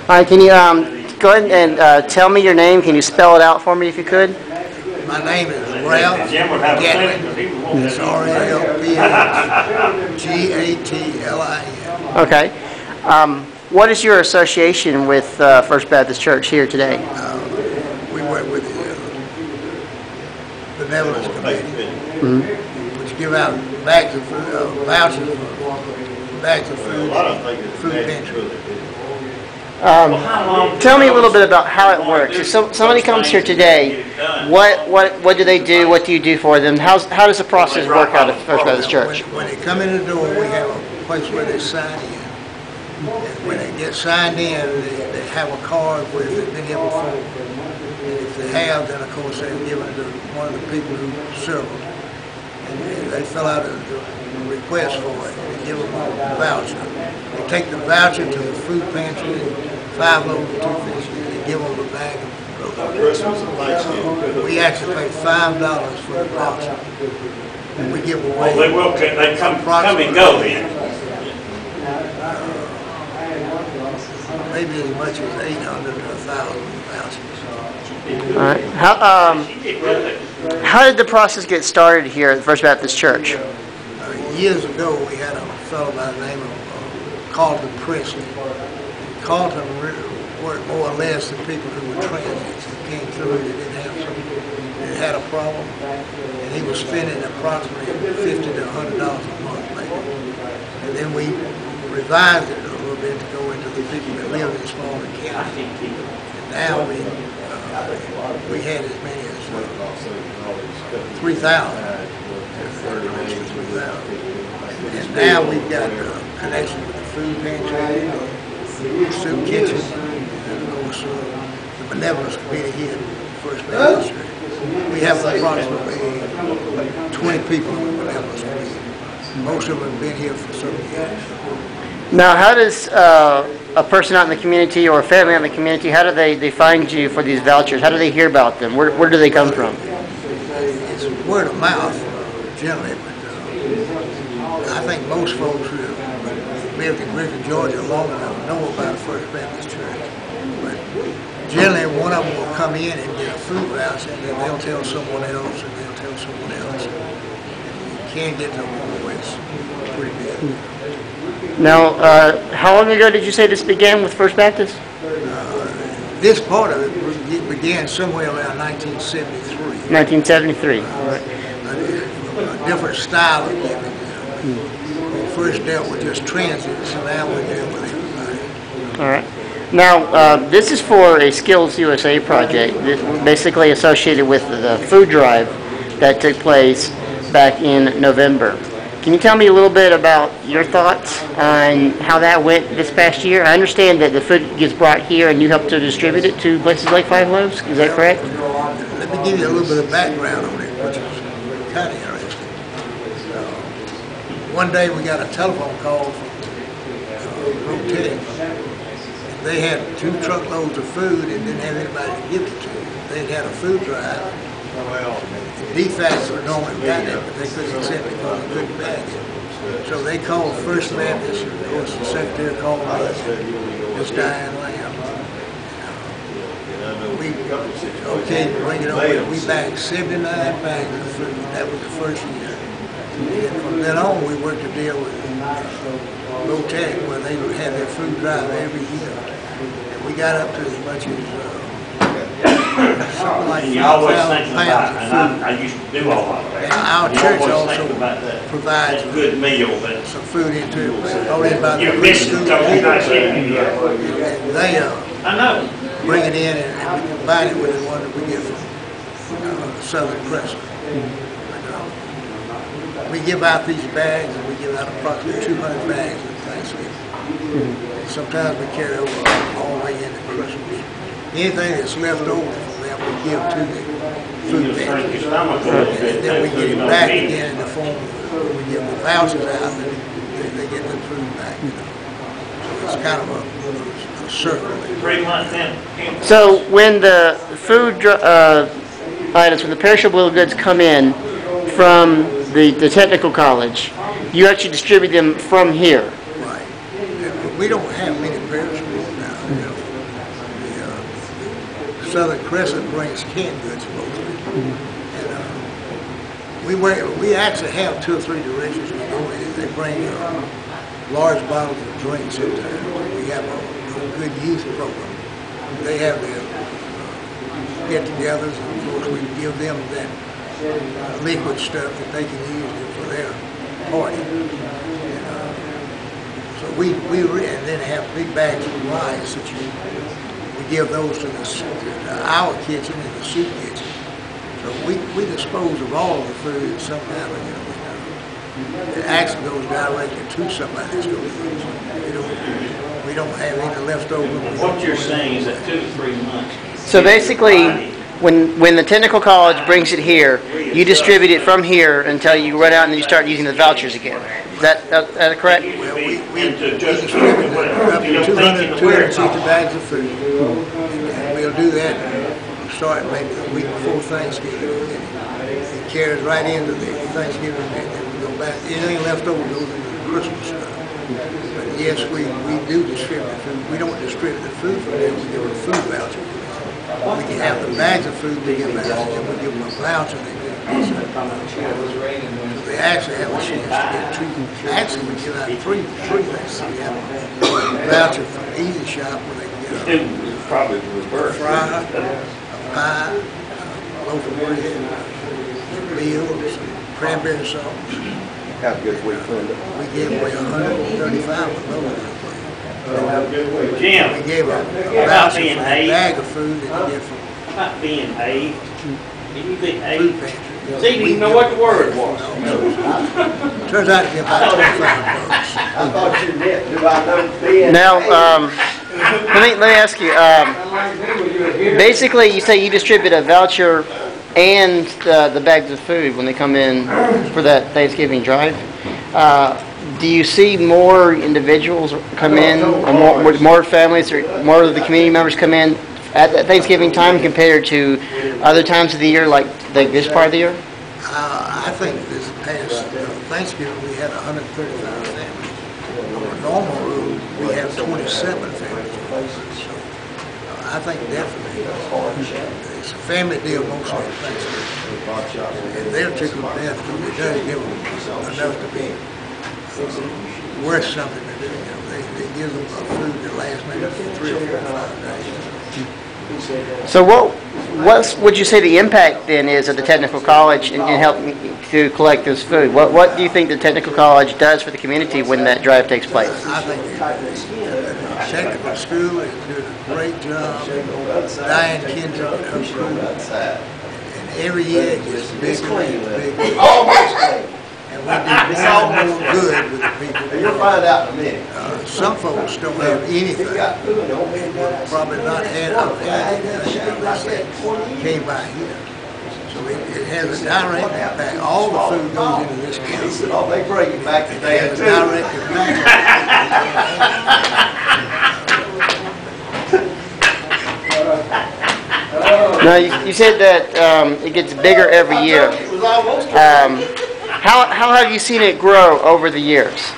All right, can you go ahead and tell me your name? Can you spell it out for me if you could? My name is ralphgatlin. It's ralphgatlin. Okay. What is your association with First Baptist Church here today? We work with the benevolence committee, which give out bags of food, vouchers for bags of food pantry. Tell me a little bit about how it works. If somebody comes here today, what do they do? What do you do for them? How does the process work out at First Baptist Church? When they come in the door, we have a place where they sign in. And when they get signed in, they have a card where they've been here before. And if they have, then of course they're given to one of the people who serve them. And they fill out a request for it. They give them a voucher. They take the voucher to the food pantry, 5 loaves of 2 fishes. They give them a bag of Christmas and Thanksgiving. We actually pay $5 for the voucher. And we give away. Well, they will. They come and go then. Maybe as much as 800 to 1,000 vouchers. All right. How did the process get started here at First Baptist Church? Years ago, we had a fellow by the name of Carlton Presley. Carlton worked more or less than people who were transits. They came through, they didn't have something, they had a problem, and he was spending approximately $50 to $100 a month, maybe. And then we revised it a little bit to go into the people that live in smaller counties. And now we had as many as 3,000. And now we've got connection with the food pantry, the soup kitchen, and of course the benevolence committee here at First Baptist Church. We have approximately 20 people in the benevolence committee. Most of them have been here for some years. Now, how does a person out in the community or a family out in the community, how do they find you for these vouchers? How do they hear about them? Where do they come from? It's word of mouth, generally, but I think most folks who have lived in Griffin, Georgia long enough know about First Baptist Church. But generally, one of them will come in and get a food voucher, and then they'll tell someone else, and they'll tell someone else. And you can't get to a point where it's pretty big. Now, how long ago did you say this began with First Baptist? This part of it began somewhere around 1973. 1973. All right. A different style of giving. We first dealt with just transits, so now we're dealing with everybody. All right. Now, this is for a Skills USA project, basically associated with the food drive that took place back in November. Can you tell me a little bit about your thoughts on how that went this past year? I understand that the food gets brought here and you help to distribute it to places like 5 Loaves. Is that correct? Let me give you a little bit of background on it, which is kind of interesting. One day we got a telephone call from Rotel. They had 2 truckloads of food and didn't have anybody to give it to. They'd had a food drive. The defects were normally got it, but they couldn't accept it because they couldn't bag it. So they called First Baptist, and of course the secretary called me, Miss Diane Lamb. We, okay, bring it over. We bagged 79 bags of food. That was the first year. And from then on, we worked a deal with Low Tech, where they would have their food drive every year. And we got up to as much as something like 5,000 pounds of food. I used to do all of that. And our church also provides a good meal, but some food into it. Brought in by the you're missing something. and they I know. bring it in and we combine it with the one that we get from Southern Crescent. We give out these bags, and we give out approximately 200 bags at Thanksgiving. Sometimes we carry over all the way into Christmas. Anything that's left over from that we give to the food pantry. And then we get it back again in the form of, we give the vouchers out, and they get the food back. So it's kind of a circle. 3 months in. So when the food items, when the perishable goods come in from the technical college, you actually distribute them from here. Right. We don't have many perishables now. Southern Crescent brings canned goods mostly. And we actually have 2 or 3 directions we go in. They bring large bottles of drinks sometimes. We have a good youth program. They have their get-togethers, and of course we give them that liquid stuff that they can use for their party. And, so we and then have big bags of rice that we give those to our kitchen and the soup kitchen. So we dispose of all of the food somehow. It actually goes directly to somebody that's going to use it. We don't have any leftover. What you're saying is that 2 to 3 months. So basically, when the technical college brings it here, you distribute it from here until you run out and then you start using the vouchers again. Is that correct? Well, we distribute up to 250 bags of food. And we'll do that starting maybe the week before Thanksgiving. It carries right into the Thanksgiving, and then we go back. Anything left over goes into the Christmas stuff. But yes, we do distribute food. We don't distribute the food for them. We give them a food voucher. We can have the bags of food they give us, and we give them a voucher. They actually have a chance to get 2. Actually, we give out 3 things. So we have a voucher from Easy Shop where they can get Probably the reverse. a fry, a pie, a loaf of bread, meal, some cranberry sauce. How good we cleaned up. We gave away 135 of those. Jim, We gave a about voucher being for a paid, bag of food that you get from about being paid. Did you think food paid? pantry. See, you didn't know what the word was. Turns out to be about 25 bucks. I thought you meant, do I know being? Now, let me ask you. Basically, you say you distribute a voucher and the bags of food when they come in for that Thanksgiving drive. Do you see more individuals come in, or more families, or more of the community members come in at that Thanksgiving time compared to other times of the year, like this part of the year? I think this past Thanksgiving we had 135 families. On a normal rule, we have 27 families. So I think definitely it's a family deal mostly at Thanksgiving. And they're tickled to death because it does give them enough to be worth something to do. They give them food that lasts maybe 3 or 4 or 5 days. So what would you say the impact then is of the technical college in helping to collect this food? What do you think the technical college does for the community when that drive takes place? I think the technical school is doing a great job. Diane Kendrick and her crew. And every year it gets bigger and bigger. And we do more and more good with the people. You'll find out in a minute. Some folks don't have anything. And will probably not have anything unless they came by here. So it has a direct impact. All the food goes into this county. Oh, they bring it back It today. has a direct impact. Now you said that it gets bigger every year. How have you seen it grow over the years?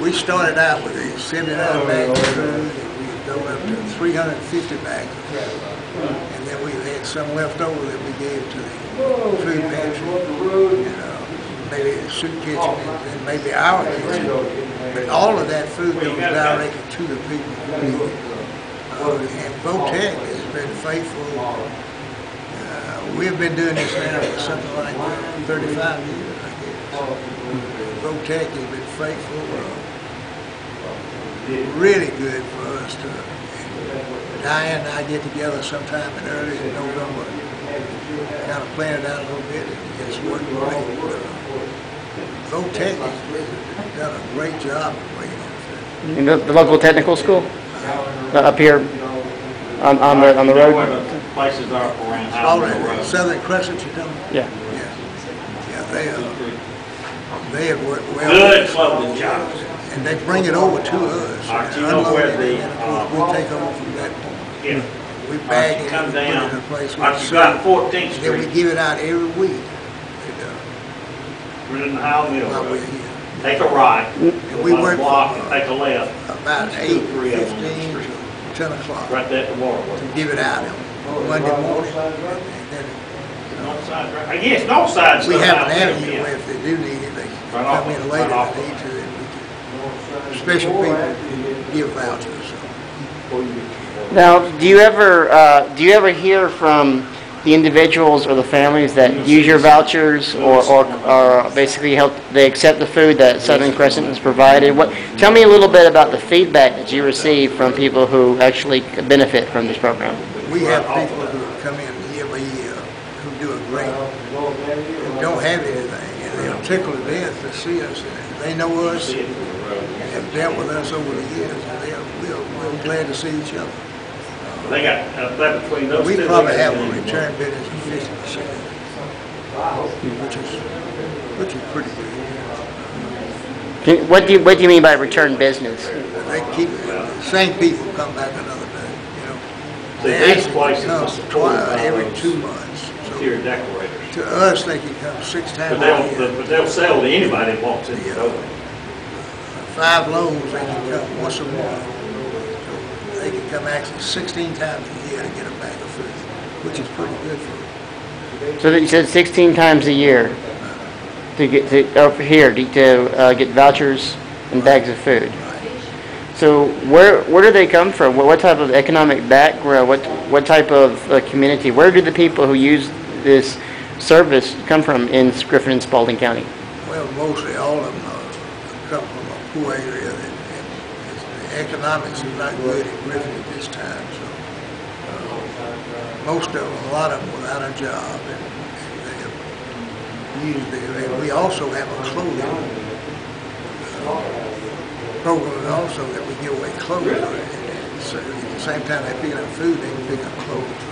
We started out with a 79 bags of food, and we've gone up to 350 bags of food. And then we've had some left over that we gave to the food pantry, and maybe the soup kitchen, and maybe our kitchen. But all of that food goes directly to the people who need it. And Votech has been faithful. We've been doing this now for something like 35 years, I guess. Votech has been faithful. Really good for us to. Diane and I get together sometime in early November, kind of plan it out a little bit, and it's worked great. Votech has done a great job of bringing in food. In the local technical school up here on the road. Where the places are around All Howard right, Road. Southern Crescent, you know? Yeah. Yeah, they have worked well. Good clothing jobs. And they bring it over to us. All right, you know where unload it, the, and of course, we take over from that point. Yeah. We bag it Come and put it in down. a place All where right, it's you got sold. 14th And then we Street. give it out every week We're in the Howell Mill while we're Road. here. Take a right. And we on the work block and from take a left. about 2 or 3 of them on the 8:15 street. to 10 o'clock Right there at the waterway. to give it out. Monday morning. And then North side, right? Yes, north side. we stuff have out an there, avenue yeah. where if they do need it, they can Right off- come in later right off. if they need to, and we can, special people can give vouchers. So. Now, do you ever hear from the individuals or the families that use your vouchers or basically help, they accept the food that Southern Crescent has provided? Tell me a little bit about the feedback that you receive from people who actually benefit from this program. We have people who come in year by year who do a great, who don't have anything, and they're tickled to death to see us. And they know us, and have dealt with us over the years, and we're glad to see each other. They got, that between those two. We probably they have got- a return business of 50%, which is pretty good. What do you mean by return business? They keep, same people come back another day, you know. See, They these actually places come is twice, every 25 2 months. So Interior decorators. to us, they can come 6 times But a year. they'll sell to anybody that wants it. Yeah. So, 5 loaves, they can come once a month. So they can come actually 16 times a year to get a bag of food, which is pretty good for them. So that you said 16 times a year to get over here to get vouchers and bags of food. So where do they come from? What type of economic background? What type of community? Where do the people who use this service come from in Griffin and Spalding County? Well, mostly all of them come from a poor area, and the economics is not good in Griffin at this time. So most of them, a lot of them, without a job, and they use their. And we also have a clothing program also that we give away clothes. And so at the same time they pick up food, they can pick up clothes.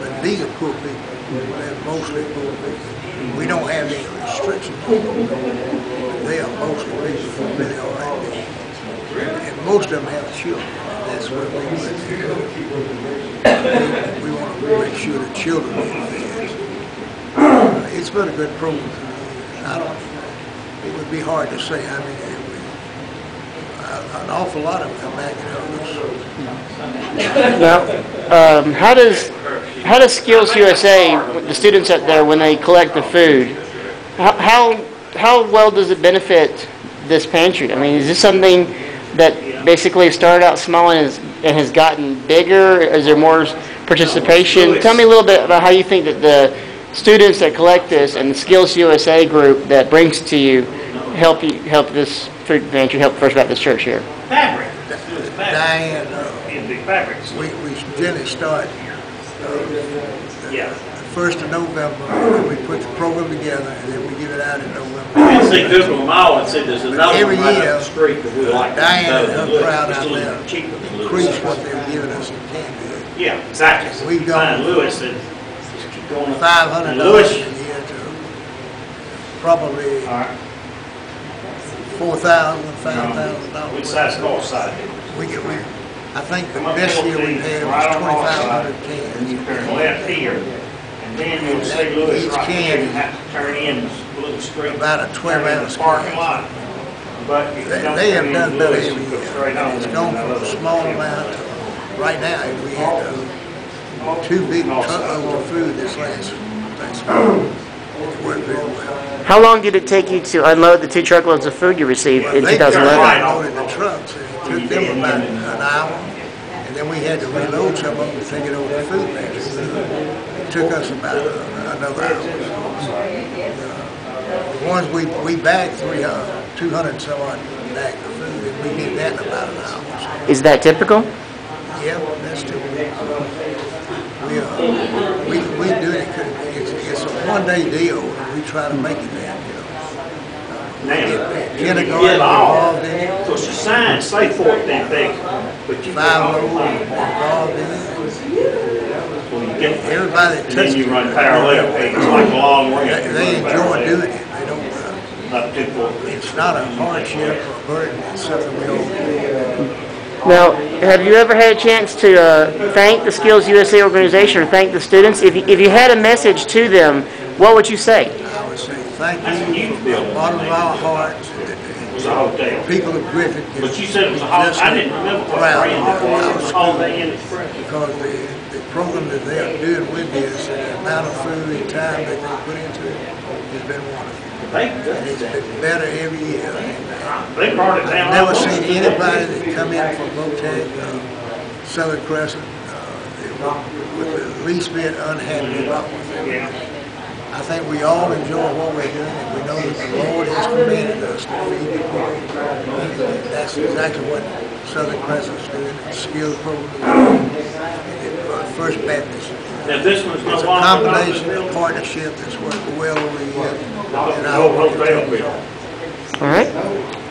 But these are poor people. They're mostly poor people. We don't have any restrictions on them. They are mostly people who really all right. And most of them have children. That's what we want. We want to make sure the children get fed. It's been a good program. It would be hard to say how many. An awful lot of them come back and help us. Now, how does Skills USA, the students out there, when they collect the food, how well does it benefit this pantry? I mean, is this something that basically started out small and has gotten bigger? Is there more participation? Tell me a little bit about how you think that the students that collect this and the Skills USA group that brings to you help this food pantry, help First Baptist Church here. fabric. Diane, In big fabrics. we generally start Yeah. the 1st of November, and we put the program together, and then we give it out in November. And see, Goodwin Mall and said there's another Every one right year, up the street that we like. Diane and her crowd It's a out little there cheaper than Lewis. increase what they're giving us in candy. Yeah, exactly. We've gone- Find Lewis and just keep going up. $500 And a Lewis, year to probably all right, $4,000, which $5,000. side's north side? I think the Come up best year 14, we had right was on north side. 2,500 cans. Turn left here, and then you'll see Lewis Each right here, can you have to turn in a little street. about a 12-ounce turn in the parking can. lot. But if you don't They have turn done in better Lewis, every you go year. straight on. It's gone from a small amount to, right now, if we had 2 big truckloads of food this last Thanksgiving. It worked very well. How long did it take you to unload the 2 truckloads of food you received in They 2011? unloaded the trucks, and it took them about an hour, and then we had to reload some of them to take it over to the food pantry. It took us about another hour. The ones we bagged 200 and some odd bags of food, and we did that in about an hour. Is that typical? Yeah, that's too we do it. It's a 1-day deal. We try to make it that, Now, kindergarten get all, involved in it. because the signs say 14 big, but you 5 get loaves involved in it. when you get there, Everybody that and then touches you it, run parallel, it's like a long way. they enjoy doing it. They don't. Up to 4. It's not a hardship or a burden. It's something we don't do. Now, have you ever had a chance to thank the Skills USA organization or thank the students? If you had a message to them, what would you say? I would say thank you from the bottom of our hearts. And was a hotel. people of Griffith. But you said it was a holiday. I didn't remember what brand it was. Holiday Inn Express. Because the program that they are doing with this, and the amount of food and time that they put into it, has been wonderful. And it's been better every year. They brought it down. I've never seen anybody that come in from Botag, Southern Crescent, with the least bit unhappy about what they're doing. I think we all enjoy what we're doing, and we know that the Lord has commanded us to feed the poor. And that's exactly what Southern Crescent's doing, the skills program, and First Baptist. Now, this one's no It's a longer. combination, a partnership that's worked well over the years, and I hope it continues on. All right.